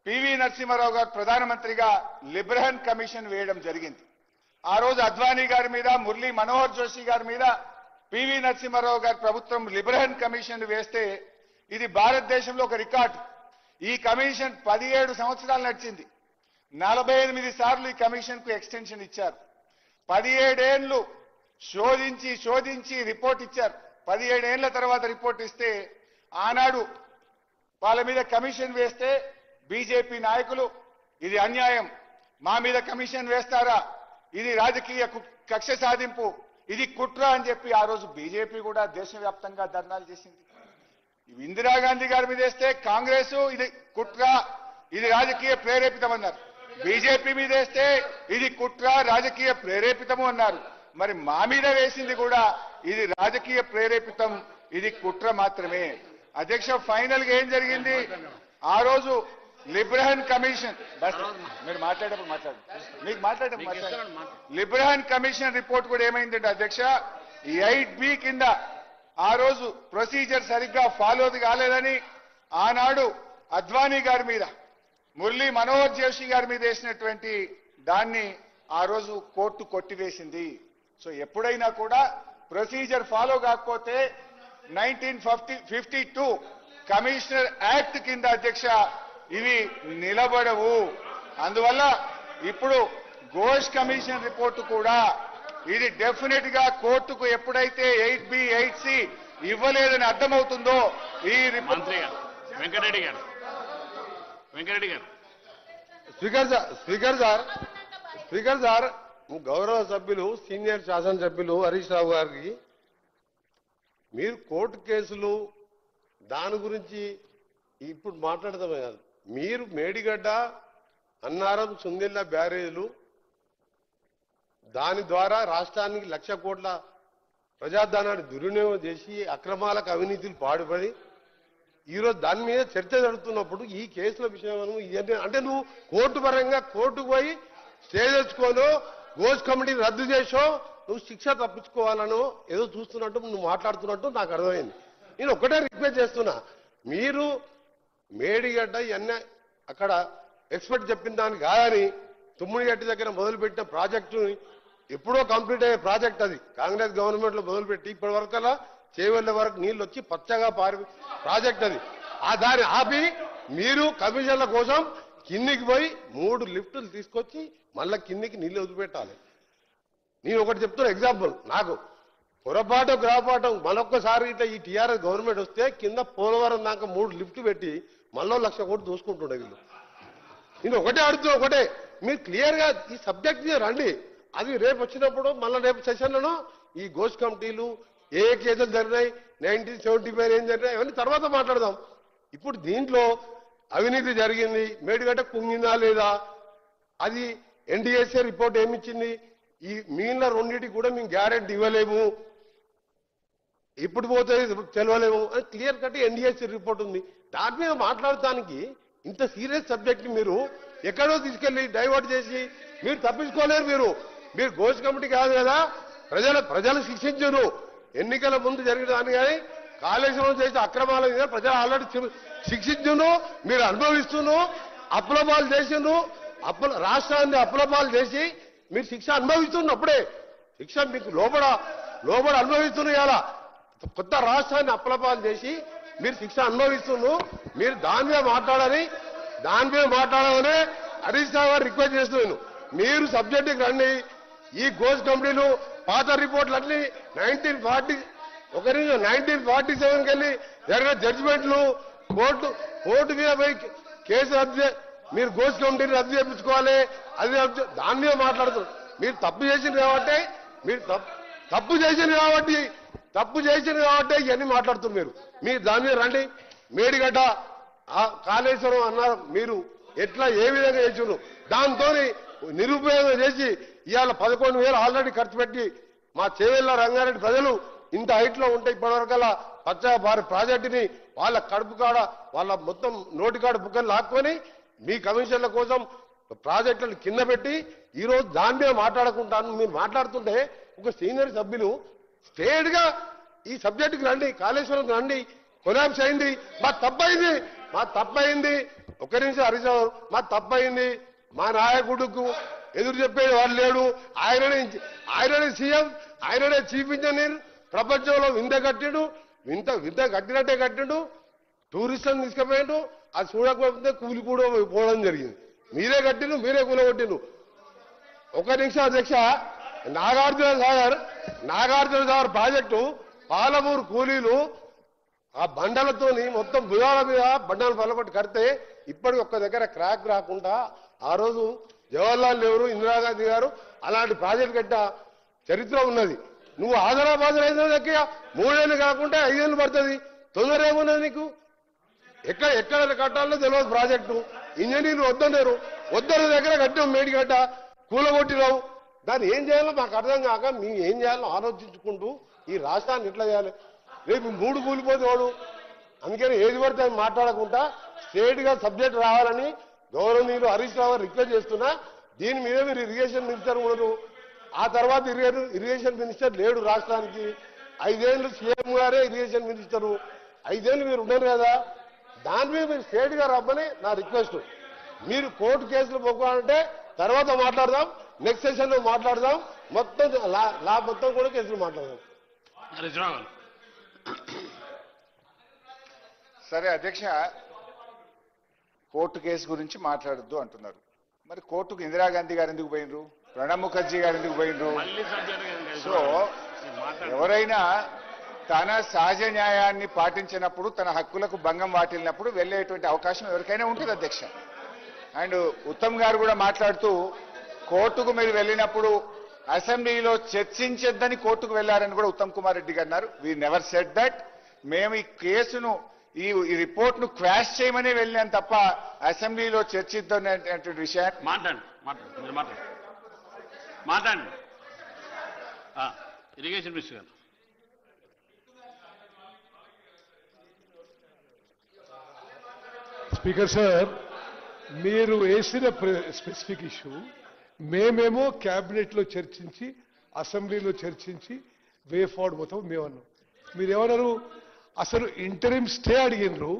PV Narasimha Rao గారు ప్రధానమంత్రిగా లిబ్రహన్ commission వేయడం జరిగింది. ఆ రోజు అద్వానీ గారి మీద, మురళీ మనోహర్ జోషి గారి మీద పివి నరసింహారావు గారి ప్రభుత్వం లిబ్రహన్ కమిషన్ వేస్తే ఇది భారతదేశంలో ఒక రికార్డు. ఈ కమిషన్ 17 సంవత్సరాలు నడిచింది. 48 సార్లు ఈ కమిషన్ కు ఎక్స్టెన్షన్ ఇచ్చారు. 17 ఏళ్లు శోధించి రిపోర్ట్ ఇచ్చారు. 17 ఏళ్ల తర్వాత రిపోర్ట్ ఇస్తే ఆనాడు వాళ్ళ మీద కమిషన్ వేస్తే బీజేపీ నాయకులు ఇది అన్యాయం, మా మీద కమిషన్ వేస్తారా, ఇది రాజకీయ కక్ష సాధింపు, ఇది కుట్ర అని చెప్పి ఆ రోజు బీజేపీ కూడా దేశవ్యాప్తంగా ధర్నాలు చేసింది. ఇందిరాగాంధీ గారి మీద వేస్తే కాంగ్రెస్ ఇది కుట్ర, ఇది రాజకీయ ప్రేరేపితం అన్నారు. బీజేపీ మీద వేస్తే ఇది కుట్ర, రాజకీయ ప్రేరేపితము అన్నారు. మరి మా మీద వేసింది కూడా ఇది రాజకీయ ప్రేరేపితం, ఇది కుట్ర మాత్రమే. అధ్యక్ష, ఫైనల్ గా ఏం జరిగింది? ఆ రోజు లిబ్రహన్ కమిషన్, మీరు మాట్లాడేటప్పుడు లిబ్రహన్ కమిషన్ రిపోర్ట్ కూడా ఏమైందంటే అధ్యక్ష, 8B కింద ఆ రోజు ప్రొసీజర్ సరిగ్గా ఫాలో కాలేదని ఆనాడు అద్వానీ గారి మీద, మురళీ మనోహర్ జోషి గారి మీద వేసినటువంటి దాన్ని ఆ రోజు కోర్టు కొట్టివేసింది. సో ఎప్పుడైనా కూడా ప్రొసీజర్ ఫాలో కాకపోతే 1952 కమిషనర్ యాక్ట్ కింద అధ్యక్ష ఇవి నిలబడవు. అందువల్ల ఇప్పుడు ఘోష్ కమిషన్ రిపోర్టు కూడా ఇది డెఫినెట్ గా కోర్టుకు ఎప్పుడైతే 8B 8C ఇవ్వలేదని అర్థమవుతుందో ఈ మంత్రి గారు వెంకటరెడ్డి గారు స్పీకర్ సార్ గౌరవ సభ్యులు సీనియర్ శాసనసభ్యులు హరీష్ రావు గారికి మీరు కోర్టు కేసులు దాని గురించి ఇప్పుడు మాట్లాడదామే కాదు, మీరు మేడిగడ్డ, అన్నారం, సుందిల్ల బ్యారేజీలు దాని ద్వారా రాష్ట్రానికి 1,00,000 కోట్ల ప్రజాధనాన్ని దుర్వినియోగం చేసి అక్రమాలకు అవినీతిలు పాడుపడి ఈరోజు దాని మీద చర్చ జరుగుతున్నప్పుడు ఈ కేసుల విషయం అంటే నువ్వు కోర్టు పరంగా కోర్టుకు పోయి స్టే తెచ్చుకోనో ఘోష్ కమిటీని రద్దు చేసో నువ్వు శిక్ష తప్పించుకోవాలనో ఏదో చూస్తున్నట్టు నువ్వు మాట్లాడుతున్నట్టు నాకు అర్థమైంది. నేను ఒక్కటే రిక్వెస్ట్ చేస్తున్నా, మీరు మేడిగడ్డ ఇవన్నీ అక్కడ ఎక్స్పర్ట్ చెప్పిన దానికి కాదని తుమ్మిడిగడ్డ దగ్గర మొదలుపెట్టిన ప్రాజెక్టుని ఎప్పుడో కంప్లీట్ అయ్యే ప్రాజెక్ట్ అది కాంగ్రెస్ గవర్నమెంట్ లో మొదలుపెట్టి ఇప్పటి వరకల్లా చేవెళ్ల వరకు నీళ్లు వచ్చి పచ్చగా పారి ప్రాజెక్ట్ అది. ఆ దాన్ని ఆపి మీరు కమిషన్ల కోసం కిందికి పోయి 3 లిఫ్టులు తీసుకొచ్చి మళ్ళా కిందికి నీళ్లు వదిలిపెట్టాలి. నేను ఒకటి చెప్తున్నా ఎగ్జాంపుల్, నాకు పొరపాటు గ్రాపాటం మరొక్కసారి ఇట్లా ఈ టీఆర్ఎస్ గవర్నమెంట్ వస్తే కింద పోలవరం దాకా 3 లిఫ్ట్లు పెట్టి మళ్ళీ 1,00,000 కోట్లు దోసుకుంటుండే వీళ్ళు. నేను ఒకటే అడుగుతున్నా, ఒకటే మీరు క్లియర్ గా ఈ సబ్జెక్ట్ మీద రండి. అది రేపు వచ్చినప్పుడు మళ్ళీ రేపు సెషన్లను ఈ ఘోష్ కమిటీలు ఏ కేసులు జరిగినాయి, 1975 ఏం జరిగినాయి అవన్నీ తర్వాత మాట్లాడదాం. ఇప్పుడు దీంట్లో అవినీతి జరిగింది, మేడిగడ్డ కుంగిందా లేదా, అది ఎన్డీఎస్ఏ రిపోర్ట్ ఏమిచ్చింది, ఈ మిగిలిన రెండింటికి కూడా మేము గ్యారెంటీ ఇవ్వలేము, ఇప్పుడు పోతే తెలవలేము అని క్లియర్ కట్ ఎన్డీఎస్ఏ రిపోర్ట్ ఉంది. దాని మీద మాట్లాడటానికి ఇంత సీరియస్ సబ్జెక్ట్ మీరు ఎక్కడో తీసుకెళ్లి డైవర్ట్ చేసి మీరు తప్పించుకోలేరు. మీరు ఘోష్ కమిటీ కాదు కదా, ప్రజలు శిక్షించరు. ఎన్నికల ముందు జరిగిన దాన్ని కానీ కాళేశ్వరం చేసే అక్రమాల మీద ప్రజలు ఆల్రెడీ శిక్షించును, మీరు అనుభవిస్తున్నారు, అప్లపాలు చేసిండ్రు, రాష్ట్రాన్ని అప్లపాలు చేసి మీరు శిక్ష అనుభవిస్తున్నప్పుడే శిక్ష మీకు లోబడ అనుభవిస్తున్నారు. ఇలా కొత్త రాష్ట్రాన్ని అప్లపాలు చేసి మీరు శిక్ష అనుభవిస్తున్నారు. మీరు దాని మీద మాట్లాడాలని హరీష్ రావు గారు రిక్వెస్ట్ చేస్తున్నాను. మీరు సబ్జెక్టుకి రండి. ఈ ఘోష్ కమిటీలు పాత రిపోర్ట్లన్నీ 1947కి వెళ్ళి జరిగిన జడ్జిమెంట్లు కోర్టు మీద పోయి కేసు రద్దు, మీరు ఘోష్ కమిటీని రద్దు చేయించుకోవాలి, అది దాని మీద మాట్లాడుతున్నారు. మీరు తప్పు చేసింది కాబట్టి ఇవన్నీ మాట్లాడుతున్నారు. మీరు దాని మీద రండి. మేడిగడ్డ కాళేశ్వరం అన్నారు, మీరు ఎట్లా ఏ విధంగా చేస్తున్నారు, దాంతో నిరుపయోగం చేసి ఇవాళ 11,000 ఆల్రెడీ ఖర్చు పెట్టి మా చేవెళ్ల రంగారెడ్డి ప్రజలు ఇంత హైట్ లో ఉంటే ఇప్పటివరకల్లా పచ్చగా భారీ ప్రాజెక్టుని వాళ్ళ కడుపు కాడ వాళ్ళ మొత్తం నోటికాడ బుక్కలు లాక్కొని మీ కమిషన్ల కోసం ప్రాజెక్టులను కింద పెట్టి ఈరోజు దాని మీద మాట్లాడుకుంటాను. మీరు మాట్లాడుతుంటే ఒక సీనియర్ సభ్యులు స్టేట్ గా ఈ సబ్జెక్టుకి రండి, కాళేశ్వరం రండి, కొలాబ్స్ అయింది, మా తప్పైంది ఒక్క నిమిషం హరీష్ రావు మా తప్పయింది, మా నాయకుడుకు ఎదురు చెప్పేది వాళ్ళు లేడు, ఆయననే సీఎం, ఆయననే చీఫ్ ఇంజనీర్, ప్రపంచంలో వింత కట్టిండు, వింత కట్టినట్టే కట్టిండు, టూరిస్టులను తీసుకుపోయాడు, అది చూడకపోతే కూలి కూడా పోవడం జరిగింది. మీరే కట్టిండు, మీరే కూలగొట్టిండు. ఒక నిమిషం అధ్యక్ష, నాగార్జున సాగర్ ప్రాజెక్టు పాలమూరు కూలీలు ఆ బండలతోని మొత్తం భుజాల మీద బండలు పలబట్టి కడితే ఇప్పటికి ఒక్క దగ్గర క్రాక్ రాకుండా ఆ రోజు జవహర్లాల్ నెహ్రూ, ఇందిరాగాంధీ గారు అలాంటి ప్రాజెక్టు కట్ట చరిత్ర ఉన్నది. నువ్వు ఆదరాబాద్ అయితే దగ్గర 3 ఏళ్ళు కాకుండా 5 ఏళ్ళు పడుతుంది. తొందర ఏమున్నది నీకు? ఎక్కడ కట్టాలో తెలియదు ప్రాజెక్టు. ఇంజనీర్లు వద్దన్నారు దగ్గర కట్టాం, మేడిగడ్డ కూలగొట్టినావు. దాన్ని ఏం చేయాలో మాకు అర్థం కాక మేము ఏం చేయాలో ఆలోచించుకుంటూ ఈ రాష్ట్రాన్ని ఎట్లా చేయాలి, రేపు 3 కూలిపోతే వాడు. అందుకని ఏది పడితే అని మాట్లాడకుండా స్ట్రేట్ గా సబ్జెక్ట్ రావాలని గౌరవనీయులు హరీష్ రావు రిక్వెస్ట్ చేస్తున్నా. దీని మీద మీరు ఇరిగేషన్ మినిస్టర్ ఉన్నారు, ఆ తర్వాత ఇరిగేషన్ మినిస్టర్ లేడు రాష్ట్రానికి. 5 ఏళ్ళు సీఎం గారే ఇరిగేషన్ మినిస్టరు, 5 ఏళ్ళు మీరు ఉన్నారు కదా. దాని మీద మీరు స్ట్రేట్ గా రమ్మని నా రిక్వెస్ట్. మీరు కోర్టు కేసులు పోవాలంటే తర్వాత మాట్లాడదాం, నెక్స్ట్ సెషన్ లో మాట్లాడదాం, మొత్తం లా మొత్తం కూడా కేసులు మాట్లాడదాం. సరే అధ్యక్ష, కోర్టు కేసు గురించి మాట్లాడద్దు అంటున్నారు. మరి కోర్టుకు ఇందిరాగాంధీ గారు ఎందుకు పోయినరు, ప్రణబ్ ముఖర్జీ గారు ఎందుకు పోయినరు? సో ఎవరైనా తన సహజ న్యాయాన్ని పాటించినప్పుడు, తన హక్కులకు భంగం వాటిల్లినప్పుడు వెళ్లేటువంటి అవకాశం ఎవరికైనా ఉంటుంది అధ్యక్ష. అండ్ ఉత్తమ్ గారు కూడా మాట్లాడుతూ కోర్టుకు మీరు వెళ్ళినప్పుడు అసెంబ్లీలో చర్చించొద్దని కోర్టుకు వెళ్లారని కూడా ఉత్తమ్ కుమార్ రెడ్డి గారు అన్నారు. We never said that. మేము ఈ కేసును ఈ రిపోర్ట్ ను క్వాష్ చేయమని వెళ్ళాం తప్ప అసెంబ్లీలో చర్చిద్దాం విషయాన్ని మాట్లాడండి. ఇరిగేషన్ మినిస్టర్ గారు. స్పీకర్ సార్, మీరు వేసిన స్పెసిఫిక్ ఇష్యూ మేమేమో క్యాబినెట్ లో చర్చించి, అసెంబ్లీలో చర్చించి వే ఫార్వర్డ్ పోతాం మేమన్నాం. మీరేమన్నారు? అసలు ఇంటరిమ్ స్టే అడిగినరు.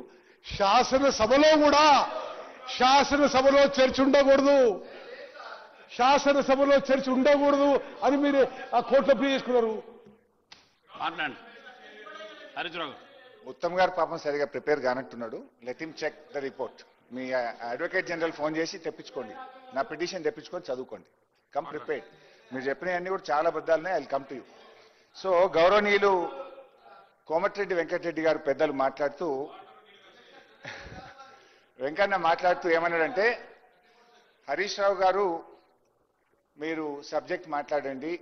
శాసనసభలో కూడా శాసనసభలో చర్చ ఉండకూడదు, శాసనసభలో చర్చ ఉండకూడదు అని మీరు ఆ కోర్టులో ప్లే చేసుకున్నారు. మాట్లాడండి హరీష్ రావు. ఉత్తమ్ గారు పాపం సరిగా ప్రిపేర్ కానట్టున్నాడు. Let him check the report. మీ అడ్వకేట్ జనరల్ ఫోన్ చేసి తెప్పించుకోండి, నా పిటిషన్ తెప్పించుకొని చదువుకోండి. Come prepared. మీరు చెప్పినవన్నీ కూడా చాలా బద్దాలున్నాయి. I will come to you. So గౌరవనీయులు కోమటిరెడ్డి వెంకటరెడ్డి గారు పెద్దలు మాట్లాడుతూ, వెంకన్న మాట్లాడుతూ ఏమన్నాడంటే, హరీష్ రావు గారు మీరు సబ్జెక్ట్ మాట్లాడండి,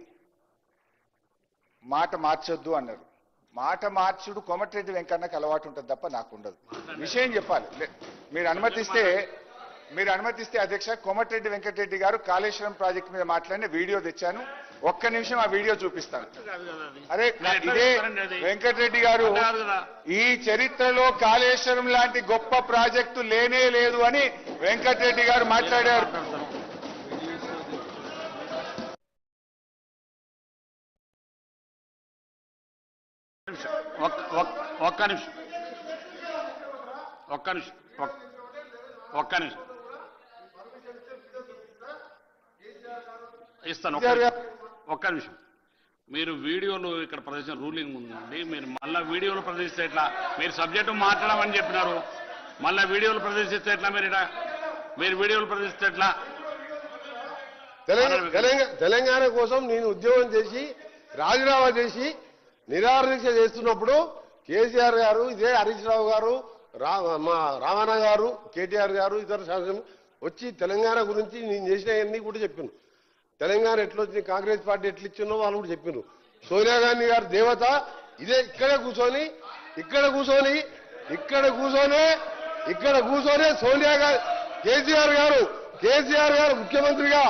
మాట మార్చొద్దు అన్నారు. మాట మార్చుడు కోమటిరెడ్డి వెంకన్నకు అలవాటు ఉంటుంది తప్ప నాకు ఉండదు. విషయం చెప్పాలి. మీరు అనుమతిస్తే అధ్యక్ష, కోమటిరెడ్డి వెంకటరెడ్డి గారు కాళేశ్వరం ప్రాజెక్టు మీద మాట్లాడిన వీడియో తెచ్చాను. ఒక్క నిమిషం ఆ వీడియో చూపిస్తాను. అరే ఇదే వెంకటరెడ్డి గారు, ఈ చరిత్రలో కాళేశ్వరం లాంటి గొప్ప ప్రాజెక్టు లేనే లేదు అని వెంకటరెడ్డి గారు మాట్లాడారు. ఒక్క నిమిషం ఇస్తాను. ఒక్క నిమిషం. మీరు వీడియోలో ఇక్కడ ప్రదర్శన రూలింగ్ ఉందండి, మీరు మళ్ళా వీడియోలో ప్రదర్శిస్తే ఎట్లా? మీరు సబ్జెక్టు మాట్లాడమని చెప్పినారు, మళ్ళా వీడియోలు ప్రదర్శిస్తే ఎట్లా? మీరు వీడియోలు ప్రదర్శిస్తే ఎట్లా? తెలంగాణ కోసం నేను ఉద్యోగం చేసి రాజీనామా చేసి నిరాహార దీక్ష చేస్తున్నప్పుడు కేసీఆర్ గారు, ఇదే హరీష్ రావు గారు, మా రామన్న గారు, కేటీఆర్ గారు, ఇతర శాసనం వచ్చి తెలంగాణ గురించి నేను చేసినవన్నీ కూడా చెప్పాను. తెలంగాణ ఎట్లొచ్చింది, కాంగ్రెస్ పార్టీ ఎట్లా ఇచ్చిందో వాళ్ళు కూడా చెప్పారు. సోనియా గాంధీ గారు దేవత ఇదే ఇక్కడే కూర్చొని సోనియా గారు, కేసీఆర్ గారు ముఖ్యమంత్రిగా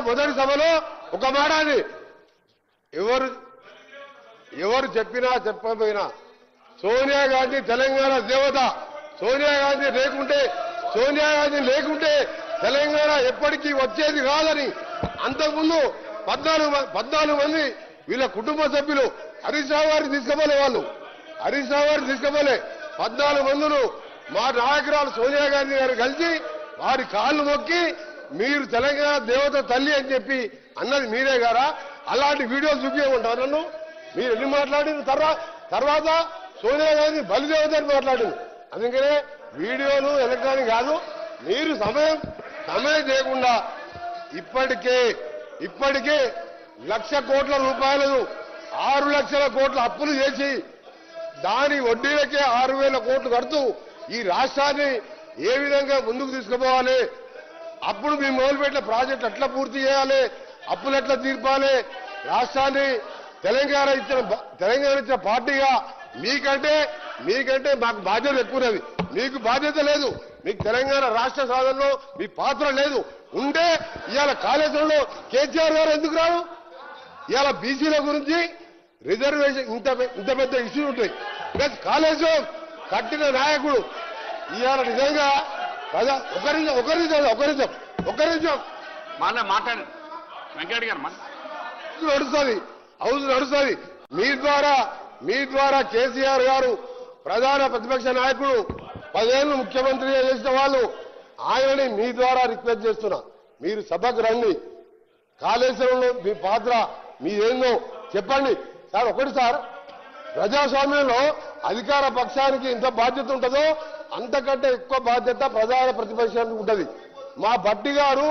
మొదటి సభలో ఒక మాట అది ఎవరు చెప్పినా చెప్పకపోయినా సోనియా గాంధీ తెలంగాణ దేవత. సోనియా గాంధీ లేకుంటే తెలంగాణ ఎప్పటికీ వచ్చేది కాదని అంతకుముందు 14 మంది వీళ్ళ కుటుంబ సభ్యులు హరీష్ రావు గారిని తీసుకుపోలే. 14 మందులు మా నాయకురాలు సోనియా గాంధీ గారు కలిసి వారి కాళ్ళు మొక్కి మీరు తెలంగాణ దేవత తల్లి అని చెప్పి అన్నది మీరే గారా? అలాంటి వీడియోలు చూపించమంటారు నన్ను? మీరు ఎన్ని మాట్లాడిన తర్వాత సోనియా గాంధీ బలిదేవత అని మాట్లాడింది. అందుకనే వీడియోలు ఎలక్ట్రానిక్ కాదు. మీరు సమయం చేయకుండా ఇప్పటికే 1,00,000 కోట్ల రూపాయలు 6 లక్షల కోట్ల అప్పులు చేసి దాని వడ్డీలకే 6,000 కోట్లు కడుతూ ఈ రాష్ట్రాన్ని ఏ విధంగా ముందుకు తీసుకుపోవాలి, అప్పుడు మీ మొదలుపెట్టిన ప్రాజెక్టు ఎట్లా పూర్తి చేయాలి, అప్పులు ఎట్లా తీర్పాలి, రాష్ట్రాన్ని తెలంగాణ ఇచ్చిన పార్టీగా మీకంటే మాకు బాధ్యత ఎక్కువది. మీకు బాధ్యత లేదు. మీకు తెలంగాణ రాష్ట్ర సాధనలో మీ పాత్ర లేదు. ఉంటే ఇవాళ కాళేశ్వరంలో కేసీఆర్ గారు ఎందుకు రావు? ఇవాళ బీసీల గురించి రిజర్వేషన్ ఇంత పెద్ద ఇష్యూ ఉంటాయి. ప్లస్ కాళేశ్వరం కట్టిన నాయకుడు ఇవాళ నిజంగా ఒక నిమిషం మళ్ళీ మాట్లాడండి వెంకయ్య గారు. నడుస్తుంది. మీ ద్వారా కేసీఆర్ గారు ప్రధాన ప్రతిపక్ష నాయకుడు 10 ఏళ్ళు ముఖ్యమంత్రిగా చేసిన వాళ్ళు, ఆయనని మీ ద్వారా రిక్వెస్ట్ చేస్తున్నా, మీరు సభకు రండి. కాళేశ్వరంలో మీ పాత్ర మీదేందో చెప్పండి సార్. ఒకటి సార్, ప్రజాస్వామ్యంలో అధికార పక్షానికి ఎంత బాధ్యత ఉంటుందో అంతకంటే ఎక్కువ బాధ్యత ప్రధాన ప్రతిపక్షానికి ఉంటుంది. మా భట్టి గారు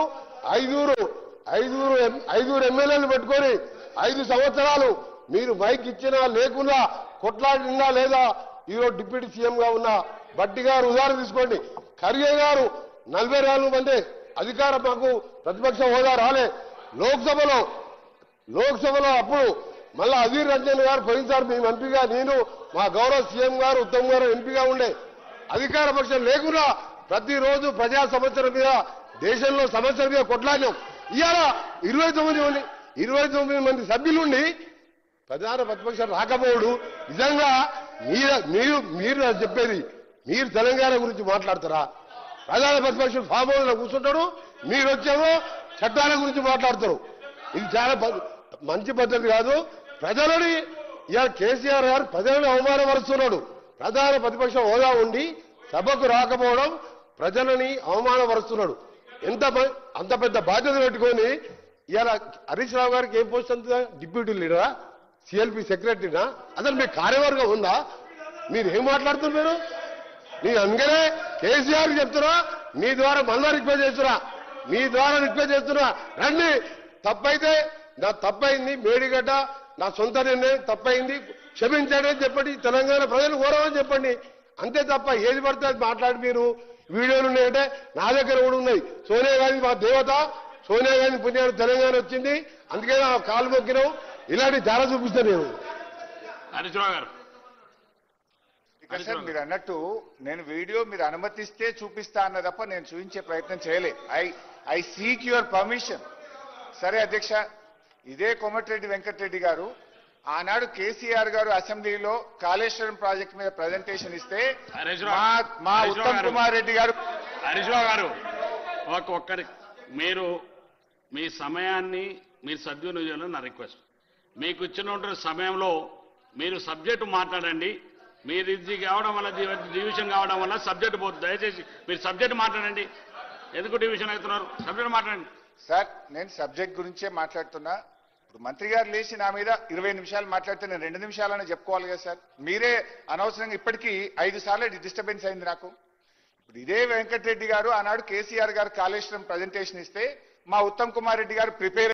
ఐదుగురు ఎమ్మెల్యేలు పెట్టుకొని 5 సంవత్సరాలు మీరు మైక్ ఇచ్చినా లేకున్నా కొట్లాడినా లేదా ఈరోజు డిప్యూటీ సీఎంగా ఉన్న భట్టి గారు ఉదాహరణ తీసుకోండి. ఖర్గే గారు 44 మంది అధికార మాకు ప్రతిపక్ష హోదా రాలే. లోక్సభలో అప్పుడు మళ్ళా అధీర్ రంజన్ గారు పోయినసారి మేము ఎంపీగా, నేను మా గౌరవ సీఎం గారు ఉత్తమ్ గారు ఎంపీగా ఉండే. అధికార పక్షం లేకుండా ప్రతిరోజు ప్రజా సమస్యల మీద, దేశంలో సమస్యల మీద కొట్లాడినాం. ఇవాళ 29 మంది సభ్యులుండి ప్రధాన ప్రతిపక్షం రాకపోవడు నిజంగా మీరు చెప్పేది, మీరు తెలంగాణ గురించి మాట్లాడతారా? ప్రధాన ప్రతిపక్షం ఫామ్ హౌస్ లో కూర్చుంటాడు, మీరు వచ్చేమో చట్టాల గురించి మాట్లాడతారు. ఇది చాలా మంచి పద్ధతి కాదు. ప్రజలని ఇవాళ కేసీఆర్ గారు ప్రజలను అవమానపరుస్తున్నాడు. ప్రధాన ప్రతిపక్ష హోదా ఉండి సభకు రాకపోవడం ప్రజలని అవమానపరుస్తున్నాడు. అంత పెద్ద బాధ్యత పెట్టుకొని ఇవాళ హరీష్ రావు గారికి ఏం పోస్ట్ అంత? డిప్యూటీ లీడరా, సిఎల్పి సెక్రటరీనా? అసలు మీ కార్యవర్గం ఉందా? మీరు ఏం మాట్లాడుతున్నారు? నేను అందుకనే కేసీఆర్ చెప్తున్నా, మీ ద్వారా మళ్ళా రిక్వెస్ట్ చేస్తున్నా, రండి. తప్పైతే నా తప్పైంది, మేడిగడ్డ నా సొంత నిర్ణయం తప్పైంది, క్షమించండి అని చెప్పండి. తెలంగాణ ప్రజలు గౌరవం చెప్పండి. అంతే తప్ప ఏది పడితే అది మాట్లాడి మీరు వీడియోలు ఉన్నాయంటే నా దగ్గర కూడా ఉన్నాయి. సోనియా గాంధీ మా దేవత, సోనియా గాంధీ పుణ్యాన్ని తెలంగాణ వచ్చింది, అందుకే నా కాలు మొక్కినాం. ఇలాంటి చాలా చూపిస్తాను నేను. హరీశ్రావు గారు, సార్ మీరు అన్నట్టు నేను వీడియో మీరు అనుమతిస్తే చూపిస్తా అన్న తప్ప నేను చూపించే ప్రయత్నం చేయలే. I seek your permission. సరే అధ్యక్ష, ఇదే కోమటిరెడ్డి వెంకటరెడ్డి గారు ఆనాడు కేసీఆర్ గారు అసెంబ్లీలో కాళేశ్వరం ప్రాజెక్టు మీద ప్రజెంటేషన్ ఇస్తే మా ఉత్తమ్ కుమార్ రెడ్డి గారు. హరీశ్రావు గారు ఒక్కరి మీరు మీ సమయాన్ని మీరు సద్వినియోగం నా రిక్వెస్ట్. మీకు ఇచ్చిన సమయంలో మీరు సబ్జెక్టు మాట్లాడండి. మీరు ఇది కావడం వల్ల డివిజన్ కావడం వల్ల సబ్జెక్టు పోతుంది. దయచేసి మీరు సబ్జెక్టు మాట్లాడండి. ఎందుకు డివిజన్ అవుతున్నారు? సబ్జెక్టు మాట్లాడండి. సార్ నేను సబ్జెక్ట్ గురించే మాట్లాడుతున్నా. ఇప్పుడు మంత్రి గారు లేచి నా మీద 20 నిమిషాలు మాట్లాడితే నేను 2 నిమిషాలని చెప్పుకోవాలి కదా సార్. మీరే అనవసరంగా ఇప్పటికీ 5 సార్లు డిస్టర్బెన్స్ అయింది నాకు. ఇప్పుడు ఇదే వెంకటరెడ్డి గారు ఆనాడు కేసీఆర్ గారు కాళేశ్వరం ప్రజెంటేషన్ ఇస్తే మా ఉత్తమ్ కుమార్ రెడ్డి గారు ప్రిపేర్